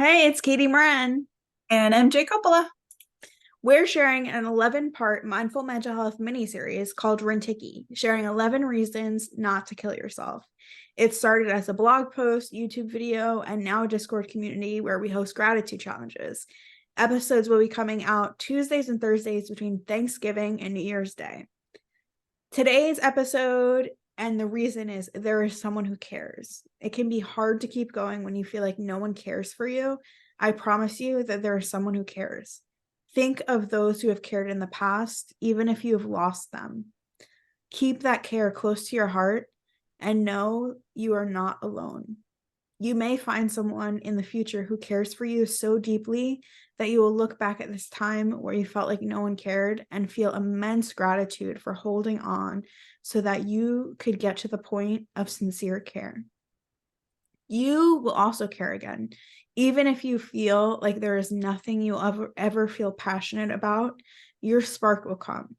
Hey, it's Katie Moran. And MJ Coppola. We're sharing an 11-part mindful mental health miniseries called RNTKY, sharing 11 reasons not to kill yourself. It started as a blog post, YouTube video, and now a Discord community where we host gratitude challenges. Episodes will be coming out Tuesdays and Thursdays between Thanksgiving and New Year's Day. Today's episode, and the reason is there is someone who cares. It can be hard to keep going when you feel like no one cares for you. I promise you that there is someone who cares. Think of those who have cared in the past, even if you have lost them. Keep that care close to your heart and know you are not alone. You may find someone in the future who cares for you so deeply that you will look back at this time where you felt like no one cared and feel immense gratitude for holding on so that you could get to the point of sincere care. You will also care again. Even if you feel like there is nothing you'll ever feel passionate about, your spark will come.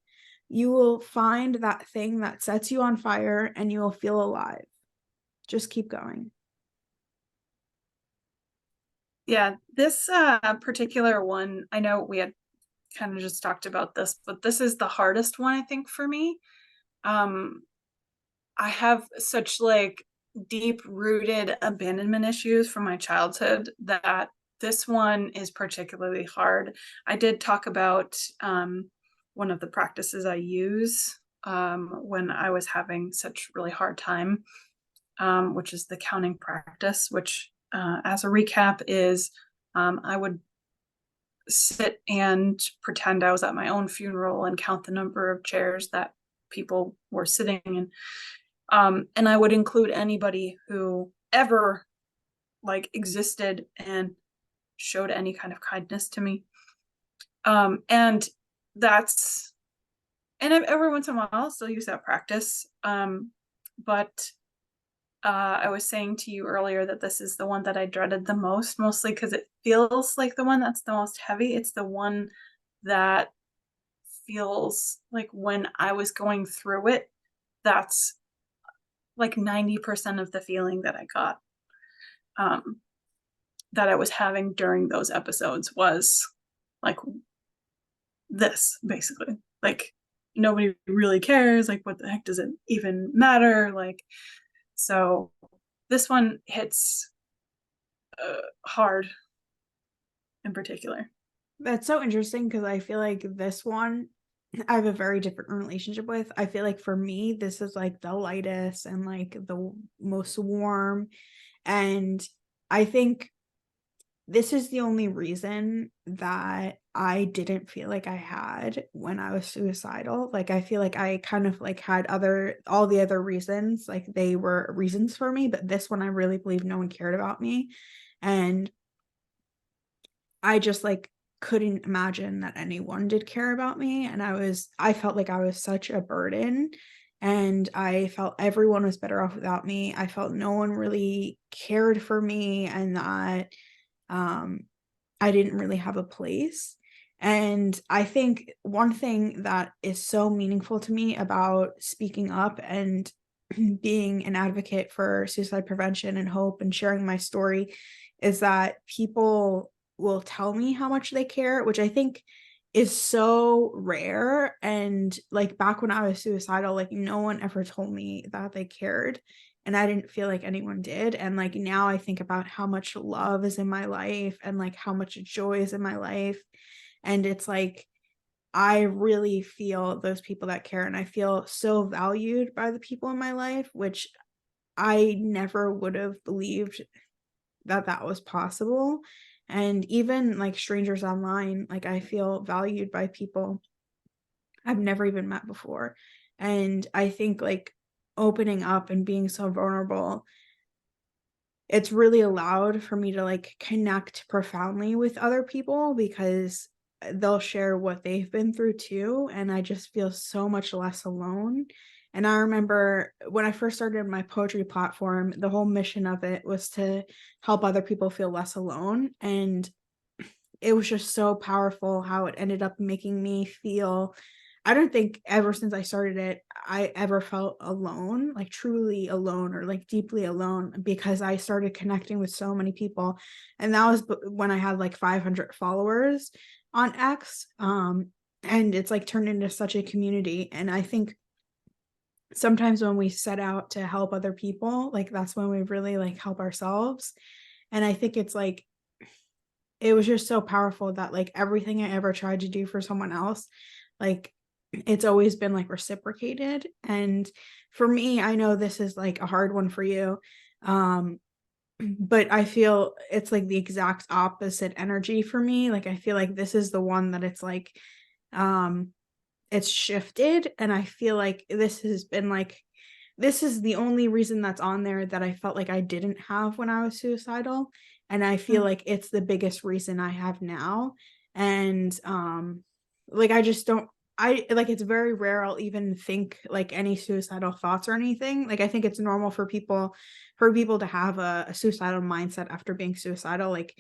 You will find that thing that sets you on fire and you will feel alive. Just keep going. Yeah, this particular one, I know we had kind of just talked about this, but this is the hardest one, I think, for me. Um, I have such like deep rooted abandonment issues from my childhood that this one is particularly hard. I did talk about one of the practices I use when I was having such really hard time, which is the counting practice, which, as a recap, is I would sit and pretend I was at my own funeral and count the number of chairs that people were sitting in. And I would include anybody who ever like existed and showed any kind of kindness to me. And that's, and every once in a while I'll still use that practice. But I was saying to you earlier that this is the one that I dreaded the most, mostly because it feels like the one that's the most heavy. It's the one that feels like when I was going through it, that's like 90% of the feeling that I got, um, that I was having during those episodes was like this, basically. Like, nobody really cares. Like, what the heck does it even matter? Like, so this one hits hard in particular. That's so interesting because I feel like this one I have a very different relationship with. I feel like for me, this is like the lightest and like the most warm. And I think this is the only reason that I didn't feel like I had when I was suicidal. Like I feel like I kind of like had all the other reasons, like they were reasons for me, but this one I really believe no one cared about me. And I just like couldn't imagine that anyone did care about me. And I felt like I was such a burden. And I felt everyone was better off without me. I felt no one really cared for me and that um, I didn't really have a place. And I think one thing that is so meaningful to me about speaking up and being an advocate for suicide prevention and hope and sharing my story is that people will tell me how much they care, which I think is so rare. And like back when I was suicidal, like no one ever told me that they cared. And I didn't feel like anyone did. And like now I think about how much love is in my life and like how much joy is in my life. And it's like I really feel those people that care and I feel so valued by the people in my life, which I never would have believed that that was possible. And even like strangers online, like I feel valued by people I've never even met before. And I think like opening up and being so vulnerable, it's really allowed for me to like connect profoundly with other people because they'll share what they've been through too. And I just feel so much less alone. And I remember when I first started my poetry platform, the whole mission of it was to help other people feel less alone. And it was just so powerful how it ended up making me feel I don't think ever since I started it, I ever felt alone, like truly alone or like deeply alone because I started connecting with so many people. And that was when I had like 500 followers on X. And it's like turned into such a community. And I think sometimes when we set out to help other people, like that's when we really like help ourselves. And I think it's like, it was just so powerful that like everything I ever tried to do for someone else, like it's always been like reciprocated. And for me, I know this is like a hard one for you. Um, but I feel it's like the exact opposite energy for me. Like I feel like this is the one that it's like um it's shifted, and I feel like this has been like this is the only reason that's on there that I felt like I didn't have when I was suicidal, and I feel Mm. like it's the biggest reason I have now. And like I just don't, I like it's very rare I'll even think like any suicidal thoughts or anything. Like I think it's normal for people to have a suicidal mindset after being suicidal, like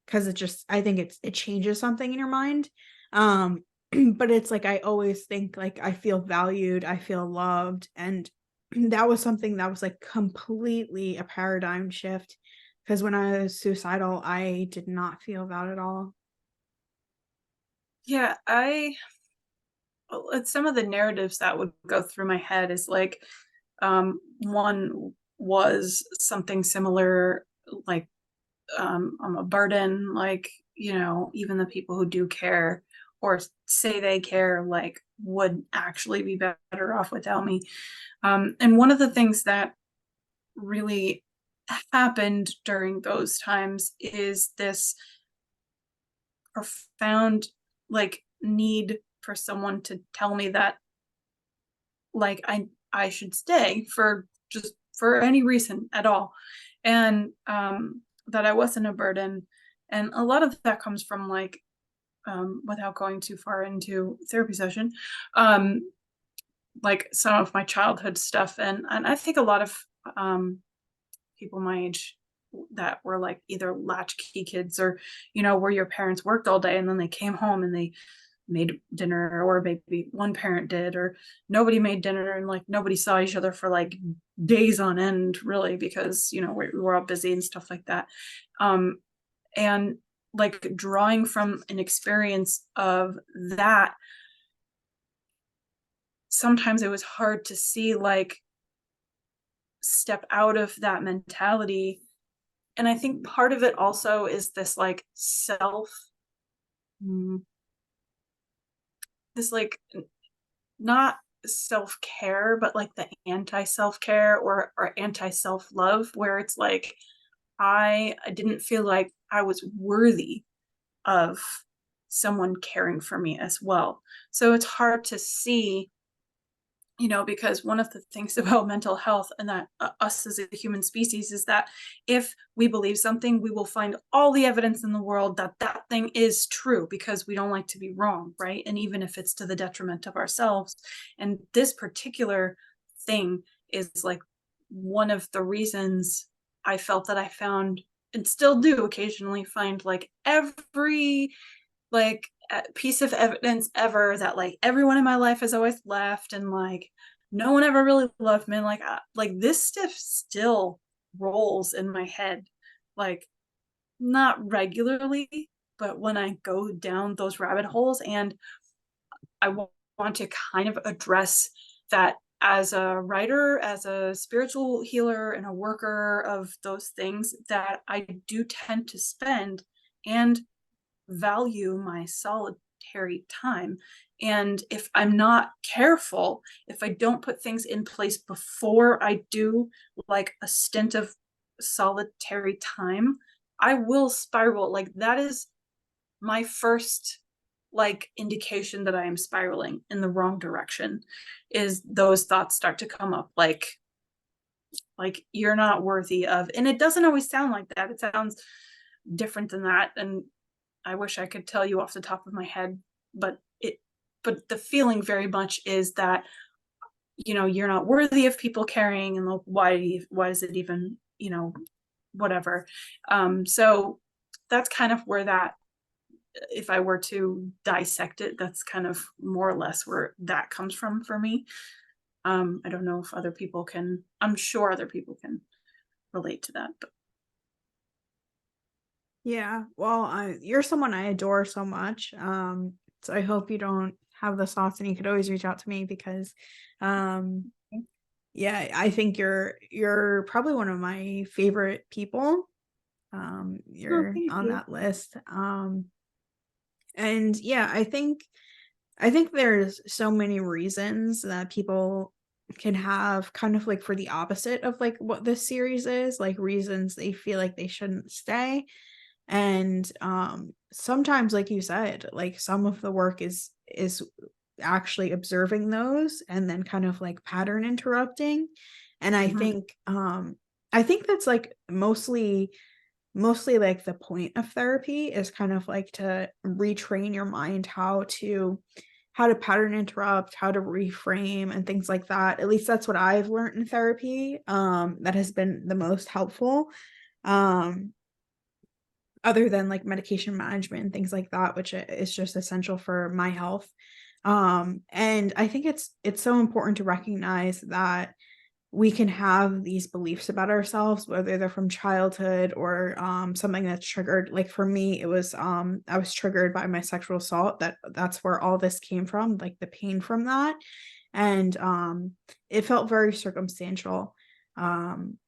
because it just I think it changes something in your mind. Um but it's like I always think like I feel valued, I feel loved, and that was something that was like completely a paradigm shift because when I was suicidal, I did not feel that at all. Yeah, some of the narratives that would go through my head is like, one was something similar, like, I'm a burden, like, even the people who do care or say they care, like, would actually be better off without me. And one of the things that really happened during those times is this profound, like, need for someone to tell me that, like, I should stay for just for any reason at all, and that I wasn't a burden. And a lot of that comes from, like, without going too far into therapy session, um like some of my childhood stuff, and I think a lot of um people my age that were like either latchkey kids, or where your parents worked all day and then they came home and they made dinner, or maybe one parent did, or nobody made dinner, and like nobody saw each other for like days on end, really, because we were all busy and stuff like that. um and like drawing from an experience of that, sometimes it was hard to see, like, step out of that mentality. And I think part of it also is this like mm, this like not self-care, but like the anti-self-care, or anti-self-love, where it's like I didn't feel like I was worthy of someone caring for me as well. So it's hard to see, because one of the things about mental health, and that us as a human species, is that if we believe something, we will find all the evidence in the world that that thing is true, because we don't like to be wrong, right? And even if it's to the detriment of ourselves. And this particular thing is like one of the reasons I felt that I found, and still do occasionally find, like every like piece of evidence ever that like everyone in my life has always left, and like no one ever really loved me, and like this stuff still rolls in my head, like not regularly, but when I go down those rabbit holes. And want to kind of address that as a writer, as a spiritual healer, and a worker of those things, that I do tend to spend and value my solitary time. And if I'm not careful, if I don't put things in place before I do like a stint of solitary time, I will spiral. Like that is my first like indication that I am spiraling in the wrong direction, is those thoughts start to come up, like you're not worthy of. And it doesn't always sound like that. It sounds different than that. And I wish I could tell you off the top of my head, but but the feeling very much is that, you're not worthy of people caring, and like, why is it even, whatever. So that's kind of where that if I were to dissect it, that's kind of more or less where that comes from for me. I don't know if other people can, I'm sure other people can relate to that, but Yeah, well, you're someone I adore so much. So I hope you don't have those thoughts, and you could always reach out to me because, um, yeah, I think you're probably one of my favorite people. oh, You're thank on you. that list. And yeah, I think there's so many reasons that people can have kind of like for the opposite of like what this series is, like reasons they feel like they shouldn't stay. And sometimes, like you said, like some of the work is actually observing those and then kind of like pattern interrupting. And Mhm. I think that's like mostly like the point of therapy is kind of like to retrain your mind how to pattern interrupt, how to reframe and things like that. At least that's what I've learned in therapy. That has been the most helpful. Um, other than like medication management and things like that, which is just essential for my health. And I think it's so important to recognize that we can have these beliefs about ourselves, whether they're from childhood or something that's triggered. Like for me, it was I was triggered by my sexual assault. That's where all this came from, like the pain from that. And it felt very circumstantial. Um,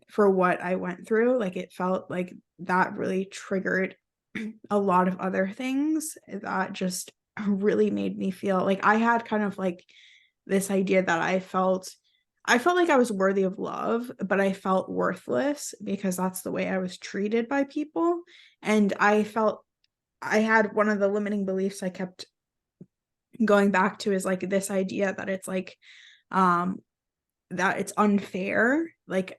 for what I went through. Like it felt like that really triggered a lot of other things that just really made me feel like I had kind of like this idea that I felt like I was worthy of love, but I felt worthless because that's the way I was treated by people. And I felt I had one of the limiting beliefs I kept going back to is like this idea that it's like um that it's unfair, like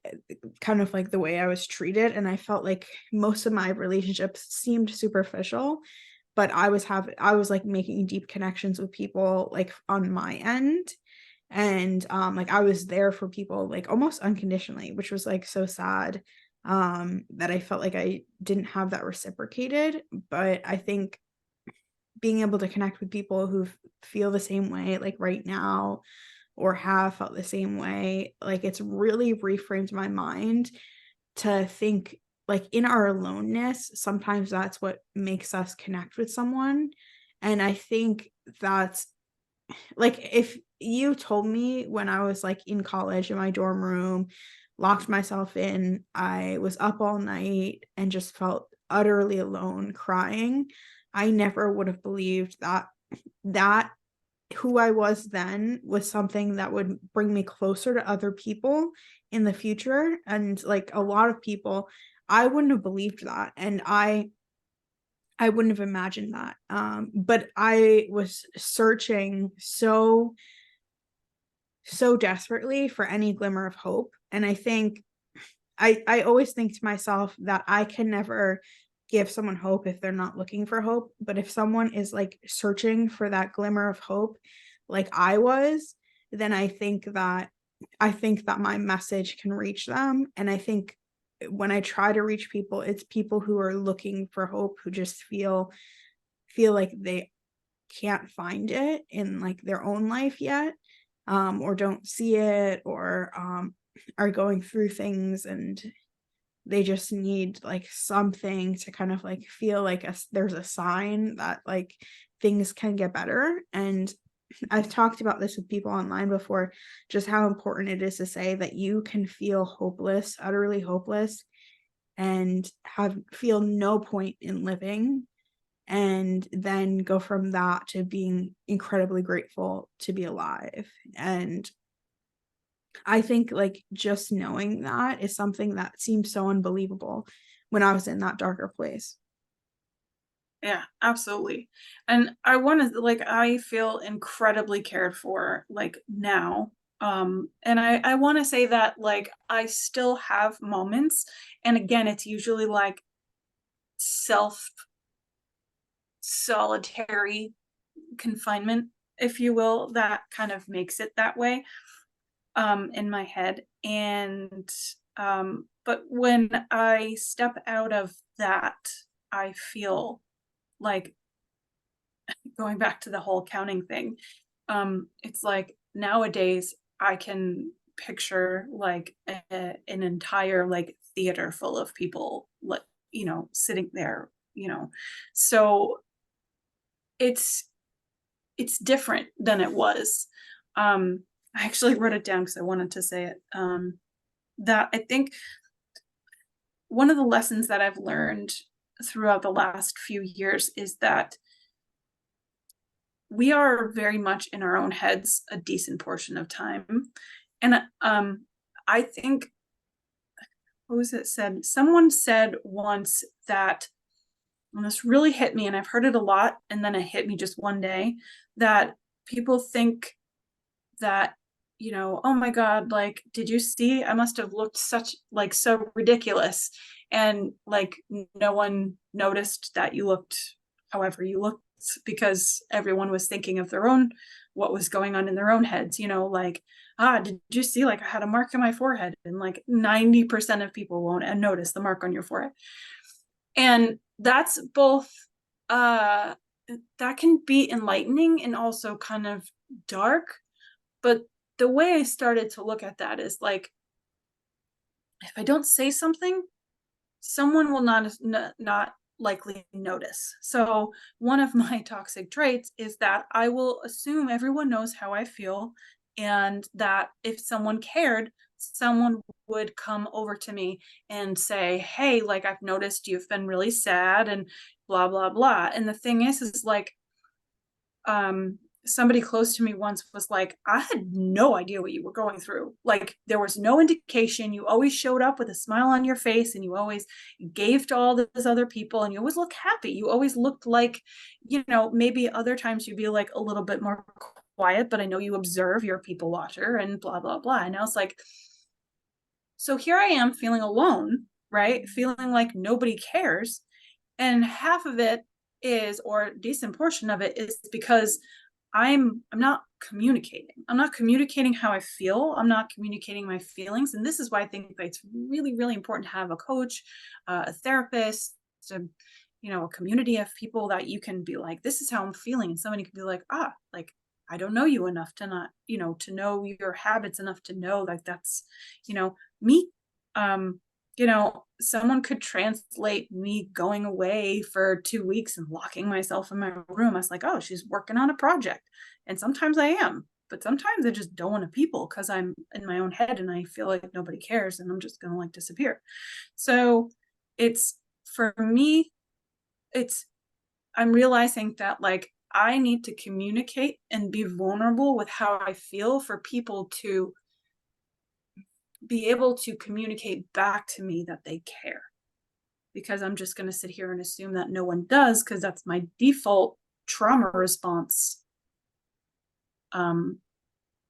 kind of like the way I was treated. And I felt like most of my relationships seemed superficial, but I was like making deep connections with people like on my end. And like I was there for people like almost unconditionally, which was like so sad. That I felt like I didn't have that reciprocated. But I think being able to connect with people who feel the same way like right now or have felt the same way, like it's really reframed my mind to think like in our aloneness, sometimes that's what makes us connect with someone. And I think that's like if you told me when I was like in college in my dorm room, locked myself in, I was up all night and just felt utterly alone crying, I never would have believed that who I was then was something that would bring me closer to other people in the future. And like a lot of people, I wouldn't have believed that. And I wouldn't have imagined that. But I was searching so desperately for any glimmer of hope. And I think I always think to myself that I can never give someone hope if they're not looking for hope. But if someone is like searching for that glimmer of hope, like I was, then I think that my message can reach them. And I think when I try to reach people, it's people who are looking for hope, who just feel like they can't find it in like their own life yet, or don't see it, or are going through things and they just need like something to kind of like feel like there's a sign that like things can get better. And I've talked about this with people online before, just how important it is to say that you can feel hopeless, utterly hopeless, and have feel no point in living, and then go from that to being incredibly grateful to be alive. And I think like just knowing that is something that seems so unbelievable when I was in that darker place. Yeah, absolutely. And I want to like I feel incredibly cared for like now. And I want to say that like I still have moments, and again it's usually like self solitary confinement, if you will, that kind of makes it that way in my head. And but when I step out of that, I feel like going back to the whole counting thing, it's like nowadays I can picture like an entire like theater full of people, like, sitting there, so it's different than it was. I actually wrote it down because I wanted to say it. That I think one of the lessons that I've learned throughout the last few years is that we are very much in our own heads a decent portion of time. And I think, what was it said? Someone said once that, and this really hit me, and I've heard it a lot, and then it hit me just one day, that people think that, oh my God, like, did you see? I must have looked such like so ridiculous. And like no one noticed that you looked however you looked, because everyone was thinking of their own, what was going on in their own heads, like, did you see, like, I had a mark on my forehead, and like 90% of people won't notice the mark on your forehead. And that's both that can be enlightening and also kind of dark. But the way I started to look at that is like, if I don't say something, someone will not likely notice. So one of my toxic traits is that I will assume everyone knows how I feel, and that if someone cared, someone would come over to me and say, "Hey, like, I've noticed you've been really sad and blah blah blah." And the thing is like, somebody close to me once was like, "I had no idea what you were going through. Like, there was no indication. You always showed up with a smile on your face, and you always gave to all these other people, and you always look happy. You always looked like, maybe other times you'd be like a little bit more quiet, but I know you observe, you're a people watcher and blah blah blah." And I was like, so here I am feeling alone, right? Feeling like nobody cares. And half of it is, or a decent portion of it is, because I'm not communicating. I'm not communicating how I feel. I'm not communicating my feelings. And this is why I think that it's really, really important to have a coach, a therapist, a community of people that you can be like, this is how I'm feeling. And somebody can be like, like, I don't know you enough to not, to know your habits enough to know like that's, me. Um, someone could translate me going away for 2 weeks and locking myself in my room. I was like, oh, she's working on a project. And sometimes I am, but sometimes I just don't want to people because I'm in my own head and I feel like nobody cares and I'm just going to like disappear. So it's, for me, it's, I'm realizing that like I need to communicate and be vulnerable with how I feel for people to be able to communicate back to me that they care, because I'm just going to sit here and assume that no one does, because that's my default trauma response.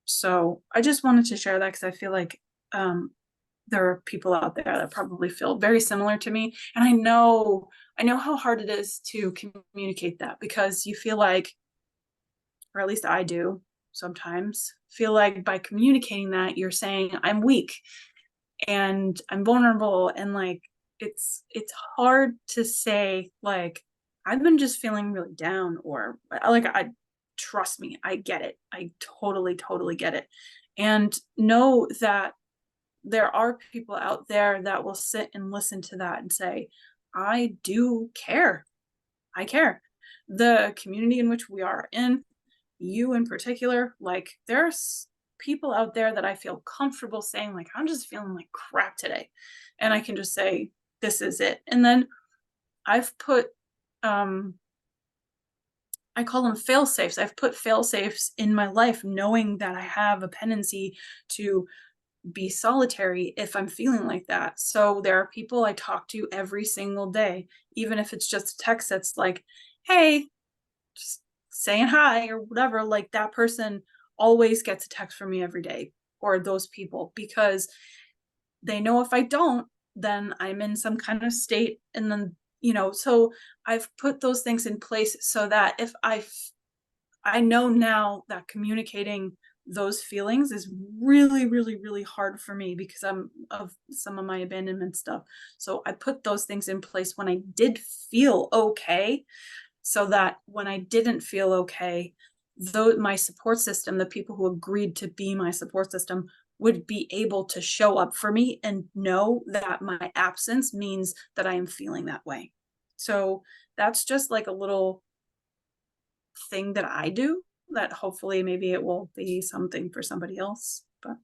So I just wanted to share that because I feel like there are people out there that probably feel very similar to me, and I know how hard it is to communicate that, because you feel like, or at least I do sometimes, feel like by communicating that you're saying I'm weak and I'm vulnerable, and like it's hard to say like I've been just feeling really down, or like, I trust me, I get it. I totally get it. And know that there are people out there that will sit and listen to that and say, I do care. I care. The community in which we are in, you in particular, like, there's people out there that I feel comfortable saying, like, I'm just feeling like crap today. And I can just say, this is it. And then I've put, I call them fail safes. I've put fail safes in my life, knowing that I have a tendency to be solitary if I'm feeling like that. So there are people I talk to every single day, even if it's just a text that's like, hey, just saying hi or whatever. Like, that person always gets a text from me every day, or those people, because they know if I don't, then I'm in some kind of state. And then, so I've put those things in place so that if I know now that communicating those feelings is really, really, really hard for me because I'm of some of my abandonment stuff. So I put those things in place when I did feel okay, so that when I didn't feel okay, though my support system, the people who agreed to be my support system, would be able to show up for me and know that my absence means that I am feeling that way. So that's just like a little thing that I do that hopefully maybe it will be something for somebody else, but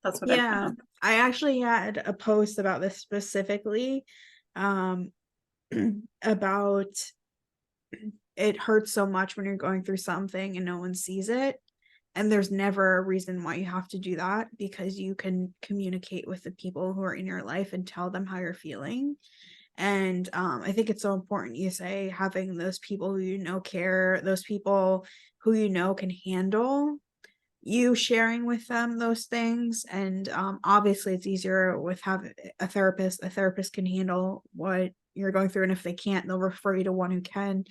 that's what I Yeah, found. I actually had a post about this specifically, um, about it hurts so much when you're going through something and no one sees it. And there's never a reason why you have to do that because you can communicate with the people who are in your life and tell them how you're feeling. And I think it's so important you say having those people who you know care, those people who you know can handle you sharing with them those things. And obviously it's easier with having a therapist. A therapist can handle what you're going through, and if they can't, they'll refer you to one who can.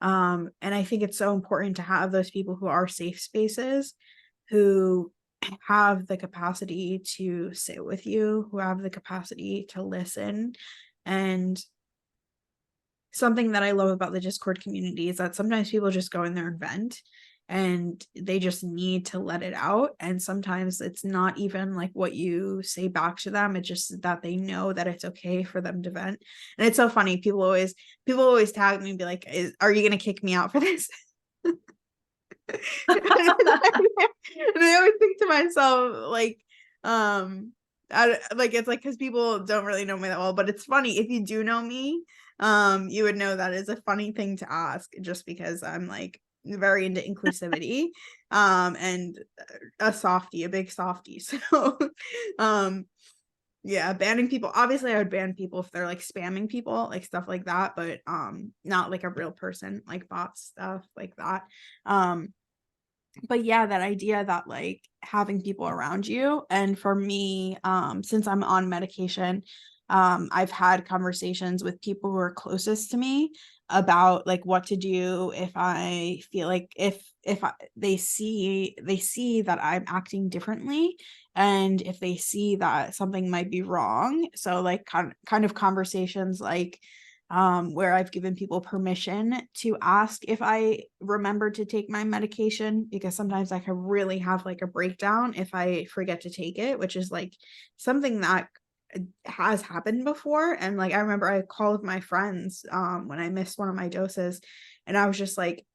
And I think it's so important to have those people who are safe spaces, who have the capacity to sit with you, who have the capacity to listen. And something that I love about the Discord community is that sometimes people just go in there and vent, and they just need to let it out. And sometimes it's not even like what you say back to them. It's just that they know that it's okay for them to vent. And it's so funny. People always tag me and be like, are you gonna kick me out for this? And I always think to myself, like, like it's like because people don't really know me that well, but it's funny if you do know me, you would know that is a funny thing to ask, just because I'm like very into inclusivity, and a softie, a big softie. So, um, yeah, banning people. Obviously, I would ban people if they're like spamming people, like stuff like that, but not like a real person, like bots stuff like that. Um, but yeah, that idea that like having people around you. And for me, since I'm on medication, I've had conversations with people who are closest to me about like what to do if I feel like they see that I'm acting differently, and if they see that something might be wrong. So like kind of conversations like where I've given people permission to ask if I remember to take my medication, because sometimes I can really have like a breakdown if I forget to take it, which is like something that has happened before. And like I remember I called my friends when I missed one of my doses, and I was just like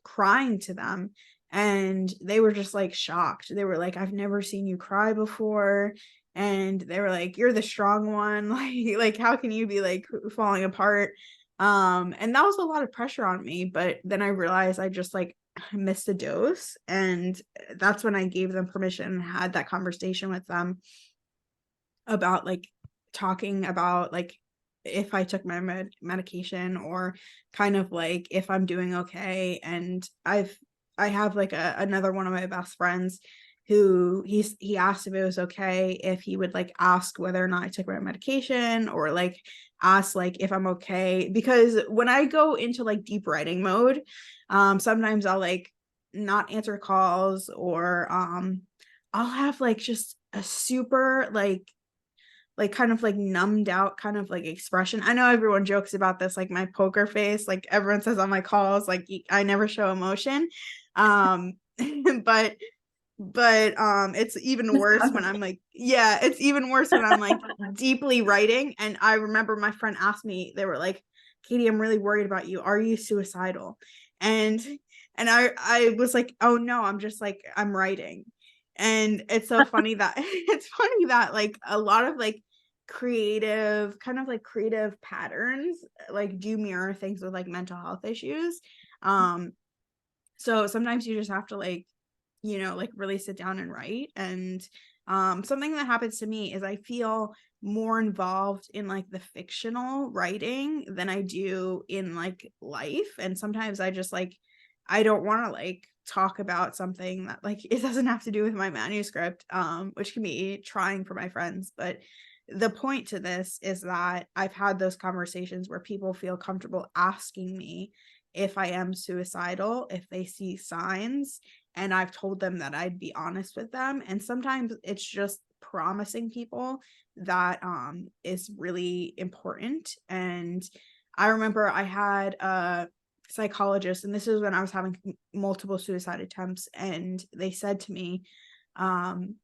crying to them, and they were just like shocked. They were like, I've never seen you cry before. And they were like, you're the strong one. Like how can you be like falling apart? And that was a lot of pressure on me. But then I realized I just like missed a dose, and that's when I gave them permission and had that conversation with them about like talking about like if I took my medication, or kind of like if I'm doing okay. And I have like another one of my best friends who he asked if it was okay if he would like ask whether or not I took my medication, or like ask like if I'm okay, because when I go into like deep writing mode, sometimes I'll like not answer calls, or I'll have like just a super like kind of like numbed out kind of like expression. I know everyone jokes about this, like my poker face, like everyone says on my calls, like I never show emotion. Um, but it's even worse when I'm like, yeah, it's even worse when I'm like deeply writing. And I remember my friend asked me, they were like, Katie, I'm really worried about you. Are you suicidal? And I was like, oh no, I'm just like I'm writing. And it's so funny that it's funny that like a lot of like creative patterns like do mirror things with like mental health issues. So sometimes you just have to like, like really sit down and write. And something that happens to me is I feel more involved in like the fictional writing than I do in like life. And sometimes I just like I don't want to like talk about something that like it doesn't have to do with my manuscript, which can be trying for my friends. But the point to this is that I've had those conversations where people feel comfortable asking me if I am suicidal, if they see signs, and I've told them that I'd be honest with them. And sometimes it's just promising people that is really important. And I remember I had a psychologist, and this is when I was having multiple suicide attempts, and they said to me, I'm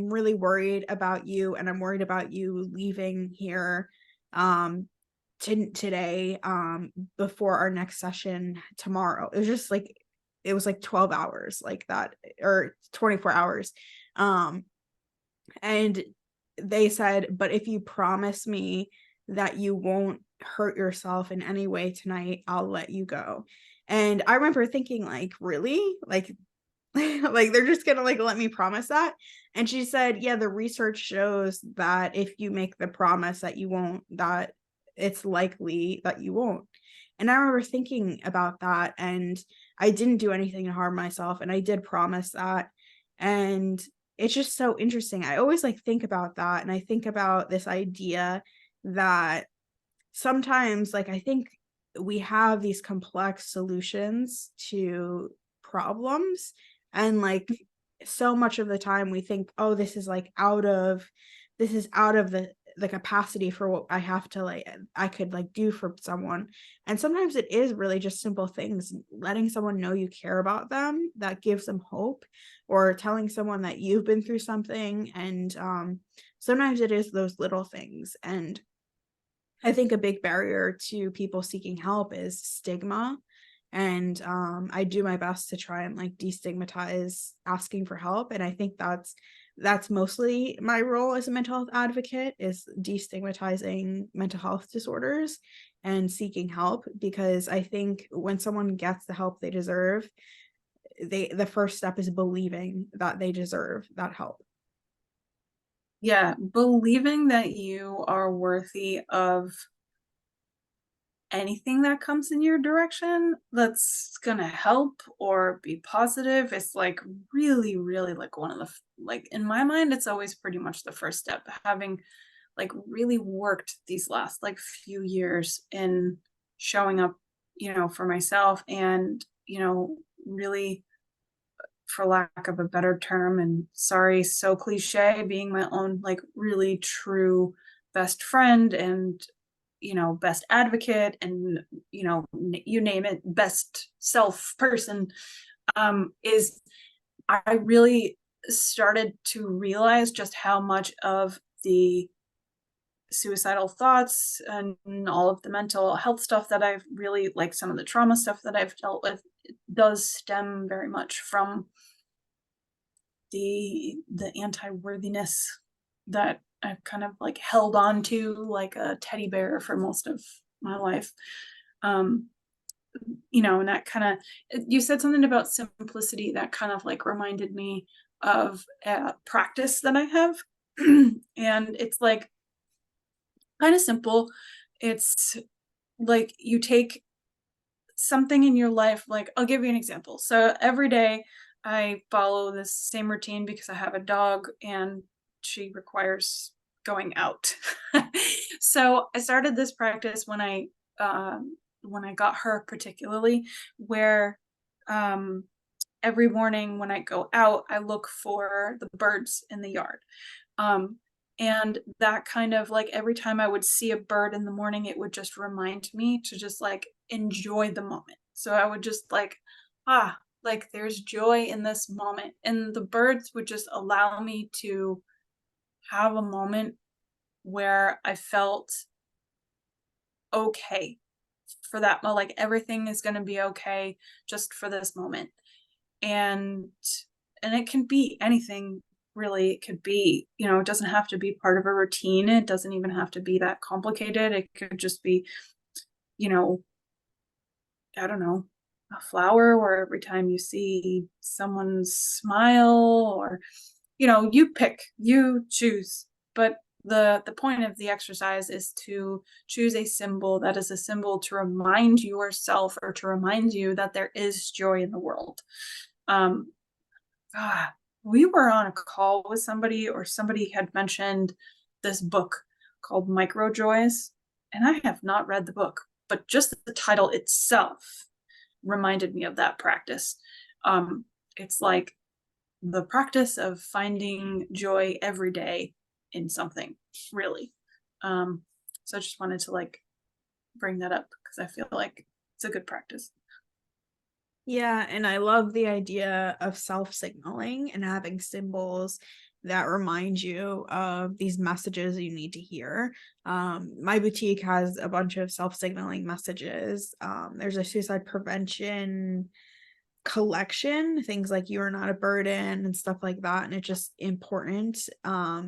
really worried about you, and I'm worried about you leaving here um today before our next session tomorrow. It was just like, it was like 12 hours like that, or 24 hours. um and they said, but if you promise me that you won't hurt yourself in any way tonight, I'll let you go. And I remember thinking, like, really? Like, like they're just gonna like let me promise that? And she said, yeah, the research shows that if you make the promise that you won't, that it's likely that you won't. And I remember thinking about that, and I didn't do anything to harm myself, and I did promise that. And it's just so interesting. I always like think about that, and I think about this idea that sometimes, like, I think we have these complex solutions to problems, and like so much of the time we think, oh, this is like out of the capacity for what I have to like I could like do for someone. And sometimes it is really just simple things, letting someone know you care about them, that gives them hope, or telling someone that you've been through something. And sometimes it is those little things. And I think a big barrier to people seeking help is stigma. And I do my best to try and like destigmatize asking for help. And I think that's mostly my role as a mental health advocate, is destigmatizing mental health disorders and seeking help. Because I think when someone gets the help they deserve, the first step is believing that they deserve that help. Yeah, believing that you are worthy of anything that comes in your direction that's gonna help or be positive is like really, really like one of the like in my mind, it's always pretty much the first step. Having like really worked these last like few years in showing up, for myself and, really, for lack of a better term, and sorry, so cliche, being my own like really true best friend and best advocate and you name it, best self person, is I really started to realize just how much of the suicidal thoughts and all of the mental health stuff that I've really like some of the trauma stuff that I've dealt with does stem very much from the anti-worthiness that I've kind of like held on to like a teddy bear for most of my life. Um, and that kind of, you said something about simplicity that kind of like reminded me of a practice that I have. And it's like kind of simple. It's like you take something in your life, like I'll give you an example. So every day I follow this same routine because I have a dog and she requires going out. So I started this practice when I got her particularly, where um every morning when I go out, I look for the birds in the yard. Um, and that kind of like every time I would see a bird in the morning, it would just remind me to just like enjoy the moment. So I would just like, like there's joy in this moment. And the birds would just allow me to have a moment where I felt okay for that. Like everything is going to be okay just for this moment. And it can be anything really. It could be, it doesn't have to be part of a routine. It doesn't even have to be that complicated. It could just be, you know, I don't know, a flower where every time you see someone smile or, you pick, you choose. But the point of the exercise is to choose a symbol that is a symbol to remind yourself or to remind you that there is joy in the world. Um, Ah, we were on a call with somebody, or somebody had mentioned this book called Micro Joys, and I have not read the book, but just the title itself reminded me of that practice. It's like the practice of finding joy every day in something, really. So I just wanted to like bring that up because I feel like it's a good practice. Yeah, and I love the idea of self-signaling and having symbols that remind you of these messages you need to hear. My boutique has a bunch of self-signaling messages. There's a suicide prevention collection, things like "you are not a burden" and stuff like that, and it's just important.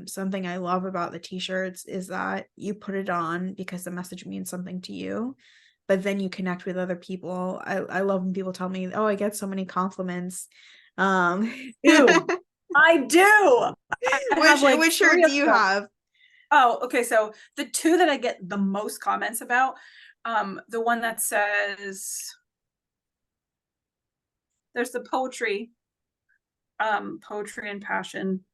Something I love about the t-shirts is that you put it on because the message means something to you, but then you connect with other people. I love when people tell me, "Oh, I get so many compliments." Um, Ew. I do. I have like which shirt 3 do of you them. have? Oh, okay, so the 2 that I get the most comments about, the one that says there's the poetry and passion,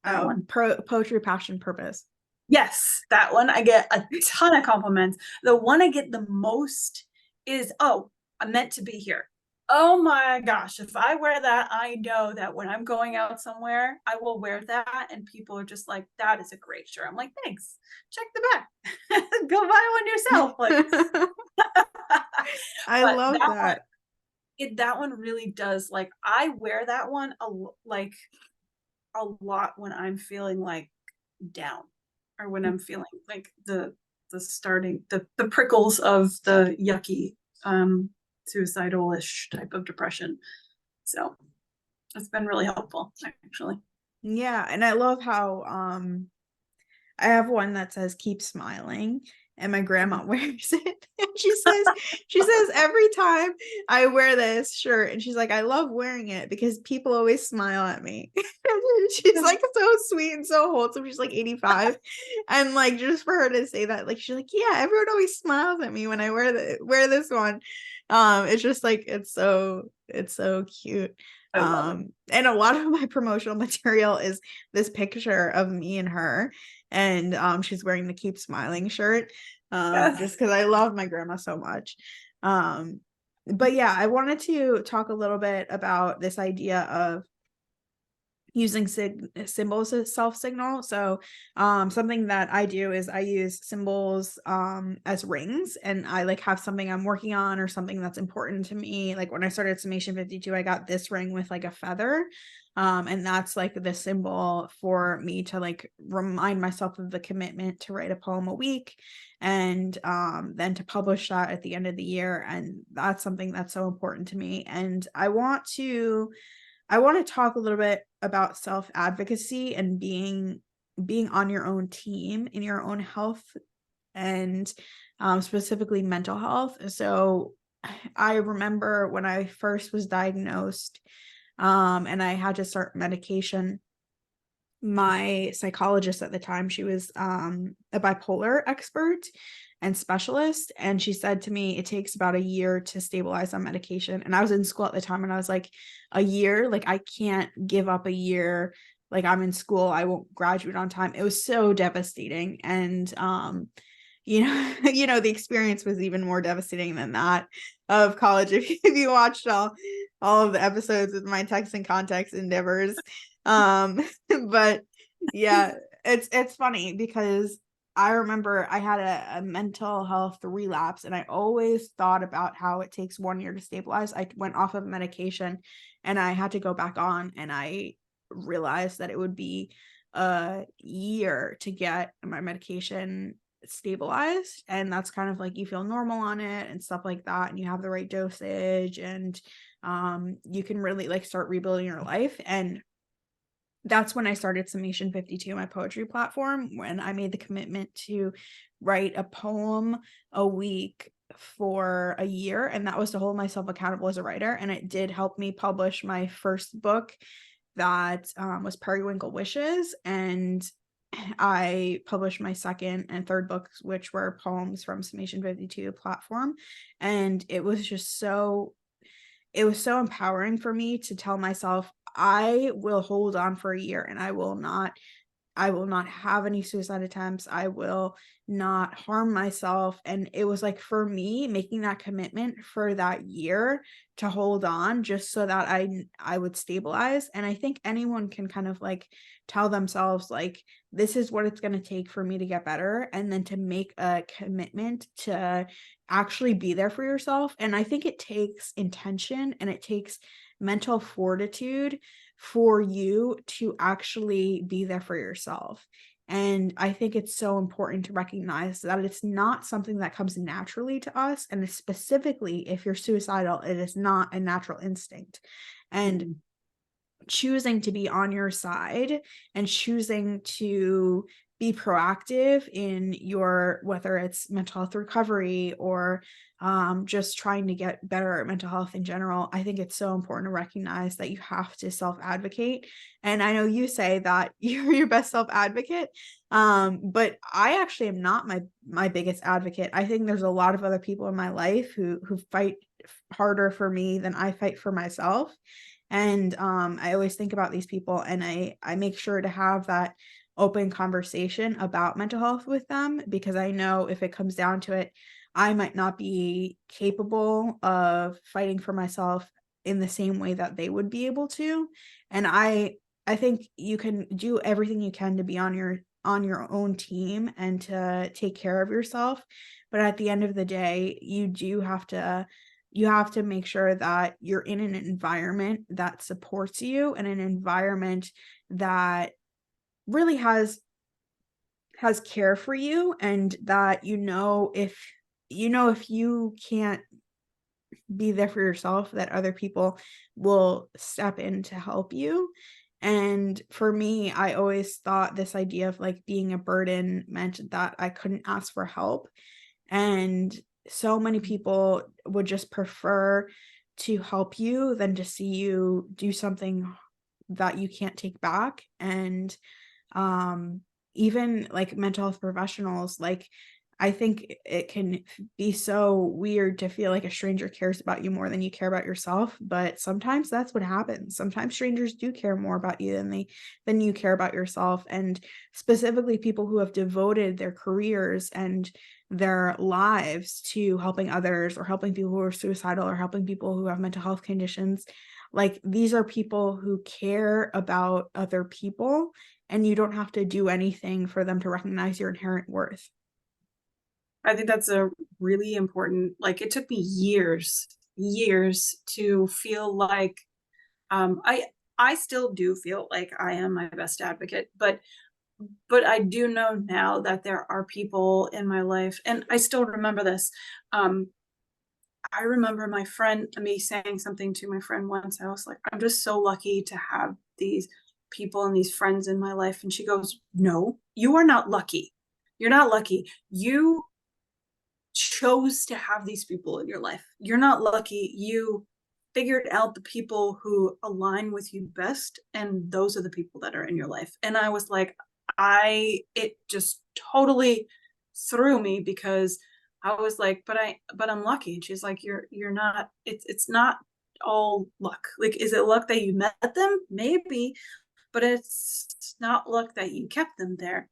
that Oh, one. poetry, passion, purpose. Yes, that one, I get a ton of compliments. The one I get the most is, "Oh, I'm meant to be here." Oh my gosh, if I wear that, I know that when I'm going out somewhere, I will wear that, and people are just like, "That is a great shirt." I'm like, "Thanks. Check the back. Go buy one yourself." Like, I but love that. that one really does, like, I wear that one a lot when I'm feeling, like, down, or when I'm feeling, like, the prickles of the yucky, suicidal-ish type of depression. So, it's been really helpful, actually. Yeah, and I love how I have one that says "keep smiling," and my grandma wears it. And she says every time I wear this shirt, and she's like, "I love wearing it because people always smile at me." She's like so sweet and so wholesome. She's like 85. And like just for her to say that, like she's like, "Yeah, everyone always smiles at me when I wear this one." It's just like it's so cute. I love it. And a lot of my promotional material is this picture of me and her, and she's wearing the "keep smiling" shirt, Yes. just because I love my grandma so much. But yeah, I wanted to talk a little bit about this idea of using symbols as self-signal. So something that I do is I use symbols as rings, and I like have something I'm working on or something that's important to me. Like when I started Summation 52, I got this ring with like a feather. And that's like the symbol for me to like remind myself of the commitment to write a poem a week, and then to publish that at the end of the year. And that's something that's so important to me. And I want to talk a little bit about self-advocacy and being on your own team in your own health, and specifically mental health. So I remember when I first was diagnosed, and I had to start medication, my psychologist at the time, she was a bipolar expert and specialist, and she said to me it takes about a year to stabilize on medication. And I was in school at the time, and I was like, a year? Like I can't give up a year. Like I'm in school, I won't graduate on time. It was so devastating. And the experience was even more devastating than that of college. If you watched all of the episodes with my text and context endeavors. But yeah, it's funny because I remember I had a mental health relapse, and I always thought about how it takes 1 year to stabilize. I went off of medication and I had to go back on, and I realized that it would be a year to get my medication stabilized. And that's kind of like you feel normal on it and stuff like that, and you have the right dosage, and you can really like start rebuilding your life. And that's when I started Summation 52, my poetry platform, when I made the commitment to write a poem a week for a year. And that was to hold myself accountable as a writer. And it did help me publish my first book that was Periwinkle Wishes. And I published my second and third books, which were poems from Summation 52 platform. And it was so empowering for me to tell myself I will hold on for a year and I will not I will not have any suicide attempts. I will not harm myself. And it was like for me making that commitment for that year to hold on just so that I would stabilize. And I think anyone can kind of like tell themselves like this is what it's going to take for me to get better, and then to make a commitment to actually be there for yourself. And I think it takes intention and it takes mental fortitude for you to actually be there for yourself. And I think it's so important to recognize that it's not something that comes naturally to us. And specifically, if you're suicidal, it is not a natural instinct. And Mhm. choosing to be on your side and choosing to be proactive in your, whether it's mental health recovery or just trying to get better at mental health in general. I think it's so important to recognize that you have to self-advocate. And I know you say that you're your best self-advocate, but I actually am not my biggest advocate. I think there's a lot of other people in my life who fight harder for me than I fight for myself. And I always think about these people, and I make sure to have that open conversation about mental health with them, because I know if it comes down to it, I might not be capable of fighting for myself in the same way that they would be able to. And I think you can do everything you can to be on your own team and to take care of yourself. But at the end of the day, you have to make sure that you're in an environment that supports you, and an environment that really has care for you, and that if you can't be there for yourself, that other people will step in to help you. And for me, I always thought this idea of like being a burden meant that I couldn't ask for help. And so many people would just prefer to help you than to see you do something that you can't take back. And um even like mental health professionals, like I think it can be so weird to feel like a stranger cares about you more than you care about yourself, but sometimes that's what happens. Sometimes strangers do care more about you than you care about yourself. And specifically people who have devoted their careers and their lives to helping others, or helping people who are suicidal, or helping people who have mental health conditions. Like these are people who care about other people, and you don't have to do anything for them to recognize your inherent worth. I think that's a really important, like, it took me years to feel like, I still do feel like I am my best advocate, but I do know now that there are people in my life, and I still remember this. Um, I remember me saying something to my friend once. I was like, "I'm just so lucky to have these people and these friends in my life." And she goes, "No, you are not lucky. You're not lucky. You chose to have these people in your life. You're not lucky. You figured out the people who align with you best, and those are the people that are in your life." And I was like, it just totally threw me, because I was like, but I'm lucky. And she's like, you're not, it's not all luck. Like, is it luck that you met them? Maybe, but it's not luck that you kept them there.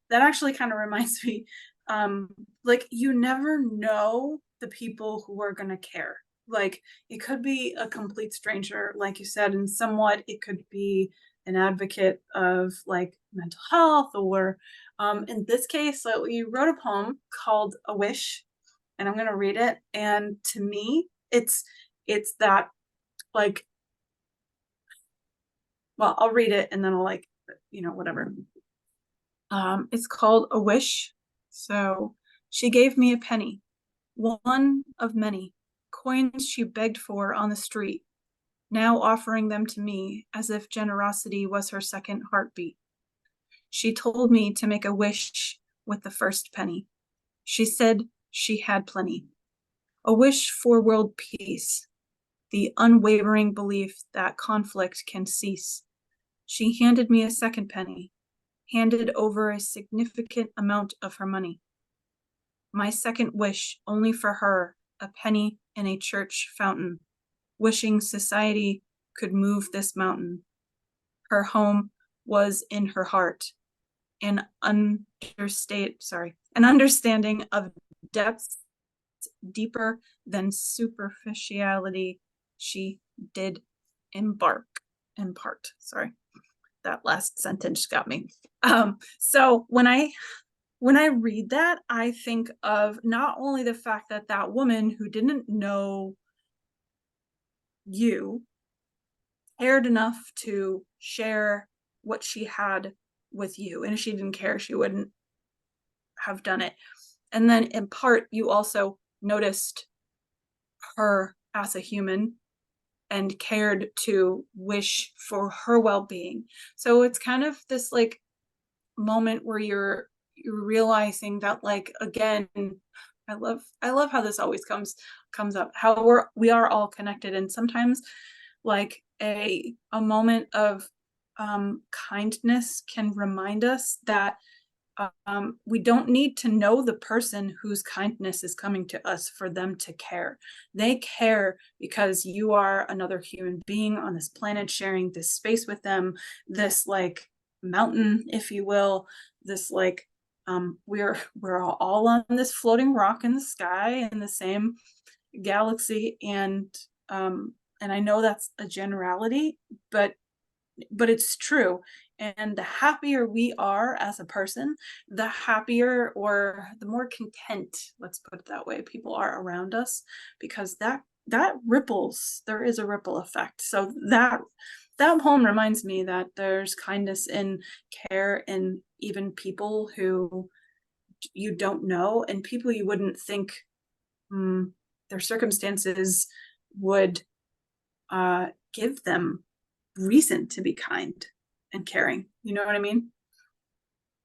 That actually kind of reminds me, um, like, you never know the people who are gonna care. Like, it could be a complete stranger, like you said, and somewhat it could be an advocate of, like, mental health, or, in this case, so you wrote a poem called "A Wish," and I'm gonna read it, and to me, it's that, like, well, I'll read it and then I'll, like, whatever. It's called "A Wish." So, she gave me a penny, one of many coins she begged for on the street, now offering them to me as if generosity was her second heartbeat. She told me to make a wish with the first penny. She said she had plenty. A wish for world peace, the unwavering belief that conflict can cease. She handed me a second penny, handed over a significant amount of her money. My second wish, only for her, a penny in a church fountain, wishing society could move this mountain. Her home was in her heart. an an understanding of depths deeper than superficiality. She did impart. Sorry, that last sentence got me. So when I read that, I think of not only the fact that that woman who didn't know you cared enough to share what she had with you, and if she didn't care, she wouldn't have done it. And then in part, you also noticed her as a human and cared to wish for her well-being. So it's kind of this like moment where you're realizing that, like, again, I love how this always comes up, how we are all connected, and sometimes like a moment of kindness can remind us that we don't need to know the person whose kindness is coming to us for them to care. They care because you are another human being on this planet, sharing this space with them, this like mountain, if you will, this like we're all on this floating rock in the sky in the same galaxy, and I know that's a generality, but it's true. And the happier we are as a person, the happier or the more content, let's put it that way, people are around us, because that ripples. There is a ripple effect. So that poem reminds me that there's kindness and care in even people who you don't know, and people you wouldn't think their circumstances would give them reason to be kind and caring. You know what I mean?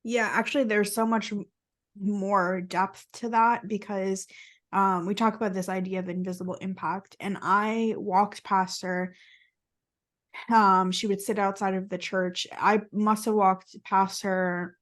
Yeah, actually, there's so much more depth to that because we talk about this idea of invisible impact, and I walked past her. She would sit outside of the church. I must have walked past her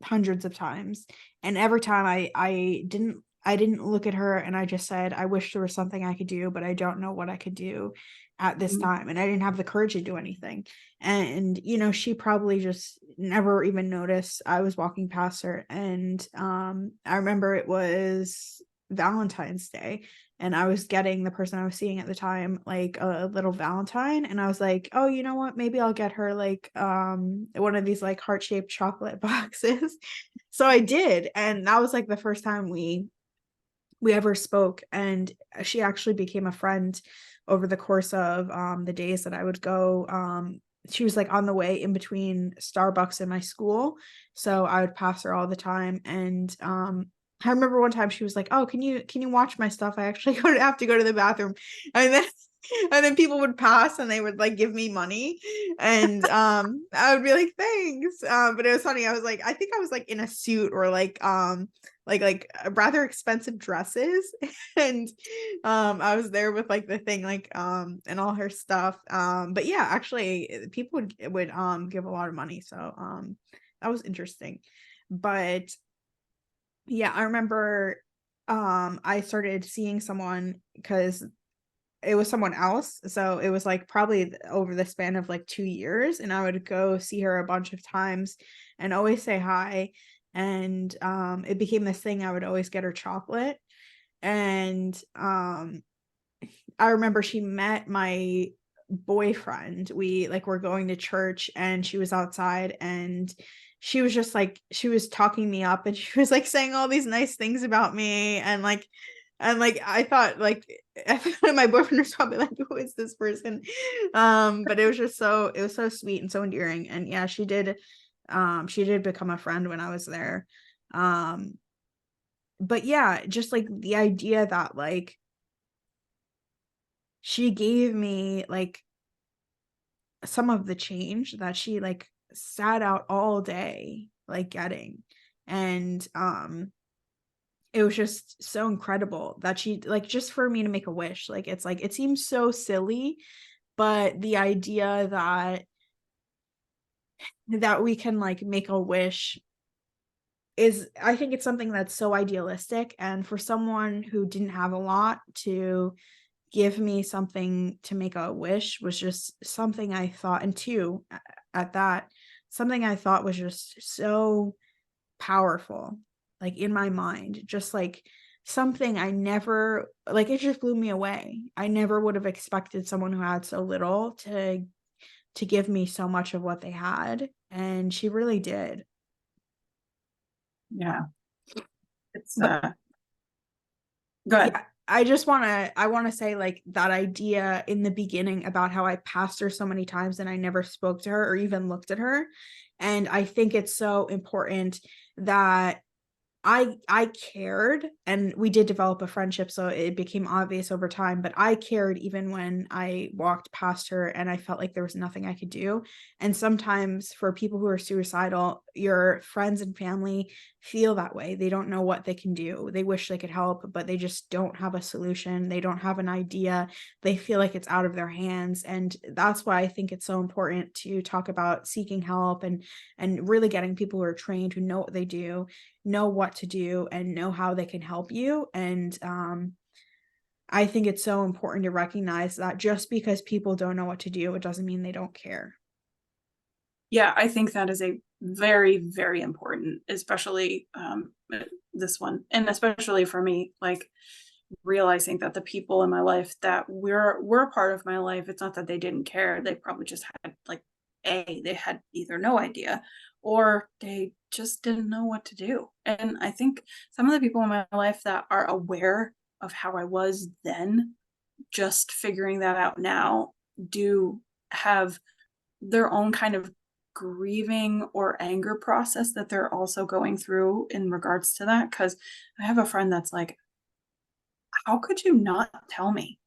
hundreds of times, and every time I didn't look at her, and I just said, I wish there was something I could do, but I don't know what I could do at this Mhm. time, and I didn't have the courage to do anything. And she probably just never even noticed I was walking past her. And I remember it was Valentine's Day, and I was getting the person I was seeing at the time like a little Valentine, and I was like, "Oh, you know what? Maybe I'll get her like one of these like heart-shaped chocolate boxes." So I did, and that was like the first time we ever spoke, and she actually became a friend over the course of the days that I would go. She was like on the way in between Starbucks and my school, so I would pass her all the time. And I remember one time she was like, "Oh, can you watch my stuff? I actually have to go to the bathroom." And then people would pass and they would like give me money, and I would be like, "Thanks." But it was funny. I was like, I think I was like in a suit, or like rather expensive dresses, and I was there with like the thing, like and all her stuff. But yeah, actually people would give a lot of money, so that was interesting. But yeah, I remember I started seeing someone because it was someone else, so it was like probably over the span of like 2 years, and I would go see her a bunch of times and always say hi. And it became this thing. I would always get her chocolate. And I remember she met my boyfriend. We like were going to church, and she was outside, and she was just like, she was talking me up, and she was like saying all these nice things about me. And I thought like I thought my boyfriend was probably like, who is this person? But it was so sweet and so endearing. And yeah, she did become a friend when I was there. Um but yeah, just like the idea that like she gave me like some of the change that she like sat out all day like getting. And it was just so incredible that she like, just for me to make a wish, like it's like it seems so silly, but the idea that we can like make a wish is, I think it's something that's so idealistic. And for someone who didn't have a lot to give me something to make a wish was just something I thought, and two at that, something I thought was just so powerful, like, in my mind, just, like, something I never like, it just blew me away. I never would have expected someone who had so little to give me so much of what they had, and she really did. Yeah. It's But good. yeah, I wanna say, like, that idea in the beginning about how I passed her so many times and I never spoke to her or even looked at her, and I think it's so important that I cared, and we did develop a friendship, so it became obvious over time, but I cared even when I walked past her and I felt like there was nothing I could do. And sometimes for people who are suicidal, your friends and family feel that way. They don't know what they can do. They wish they could help, but they just don't have a solution. They don't have an idea. They feel like it's out of their hands. And that's why I think it's so important to talk about seeking help and really getting people who are trained, who know what they do, know what to do, and know how they can help you. And I think it's so important to recognize that just because people don't know what to do, it doesn't mean they don't care. Yeah, I think that is a very, very important, especially this one, and especially for me, like realizing that the people in my life that were a part of my life, it's not that they didn't care. They probably just had like they had either no idea or they just didn't know what to do. And I think some of the people in my life that are aware of how I was then, just figuring that out now, do have their own kind of grieving or anger process that they're also going through in regards to that. Cause I have a friend that's like, how could you not tell me?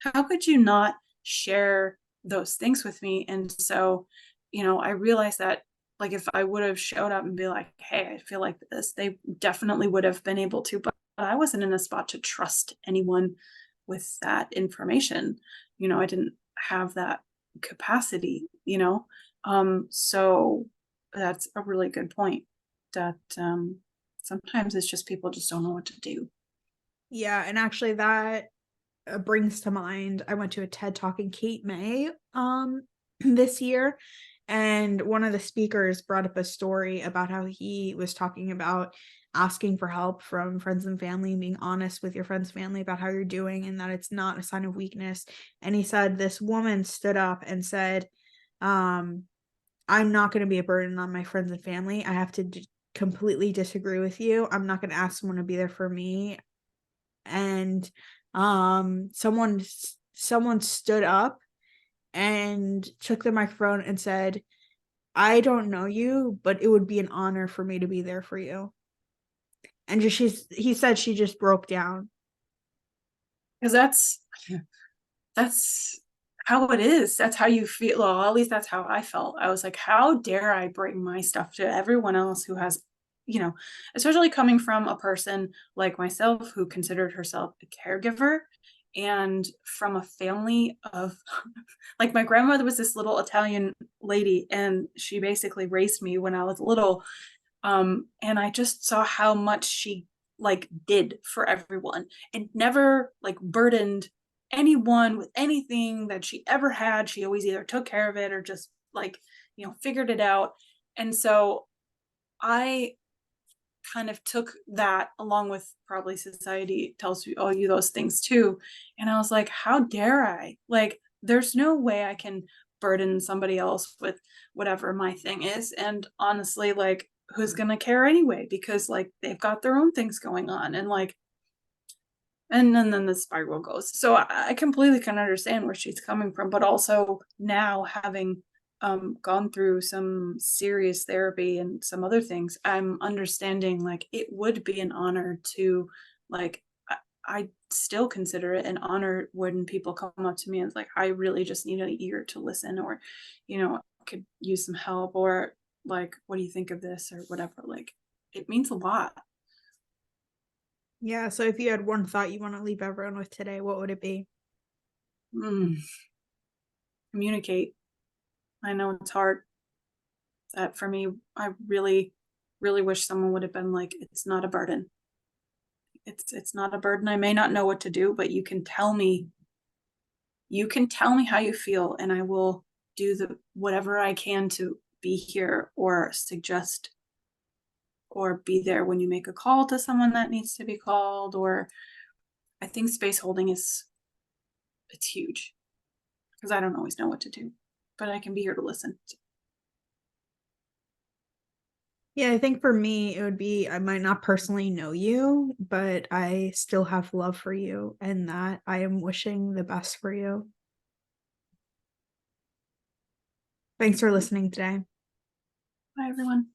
How could you not share those things with me? And so, I realized that like if I would have showed up and be like, hey, I feel like this, they definitely would have been able to, but I wasn't in a spot to trust anyone with that information. I didn't have that capacity. So that's a really good point that sometimes it's just people just don't know what to do. Yeah, and actually that brings to mind, I went to a TED Talk in Cape May this year, and one of the speakers brought up a story about how he was talking about asking for help from friends and family, being honest with your friends and family about how you're doing and that it's not a sign of weakness. And he said this woman stood up and said, um, I'm not going to be a burden on my friends and family. I have to completely disagree with you. I'm not going to ask someone to be there for me. And someone stood up and took the microphone and said, I don't know you, but it would be an honor for me to be there for you. And he said she just broke down. Because that's how it is. That's how you feel. Well, at least that's how I felt. I was like, how dare I bring my stuff to everyone else who has, especially coming from a person like myself who considered herself a caregiver and from a family of like my grandmother was this little Italian lady and she basically raised me when I was little. And I just saw how much she like did for everyone and never like burdened anyone with anything that she ever had. She always either took care of it or just like, figured it out. And so I kind of took that along with probably society tells you, oh, you those things too. And I was like, how dare I? Like, there's no way I can burden somebody else with whatever my thing is. And honestly, like, who's gonna care anyway? Because like they've got their own things going on. And like, and then the spiral goes. So I completely can understand where she's coming from, but also now having gone through some serious therapy and some other things, I'm understanding like it would be an honor to like I still consider it an honor when people come up to me and it's like I really just need an ear to listen or could use some help or like what do you think of this or whatever, like it means a lot. Yeah, so if you had one thought you want to leave everyone with today, what would it be? Mm, communicate. I know it's hard. That for me, I really, really wish someone would have been like, it's not a burden. It's not a burden. I may not know what to do, but you can tell me how you feel and I will do the whatever I can to be here or suggest or be there when you make a call to someone that needs to be called. Or I think space holding it's huge because I don't always know what to do, but I can be here to listen. Yeah, I think for me, it would be I might not personally know you, but I still have love for you and that I am wishing the best for you. Thanks for listening today. Bye, everyone.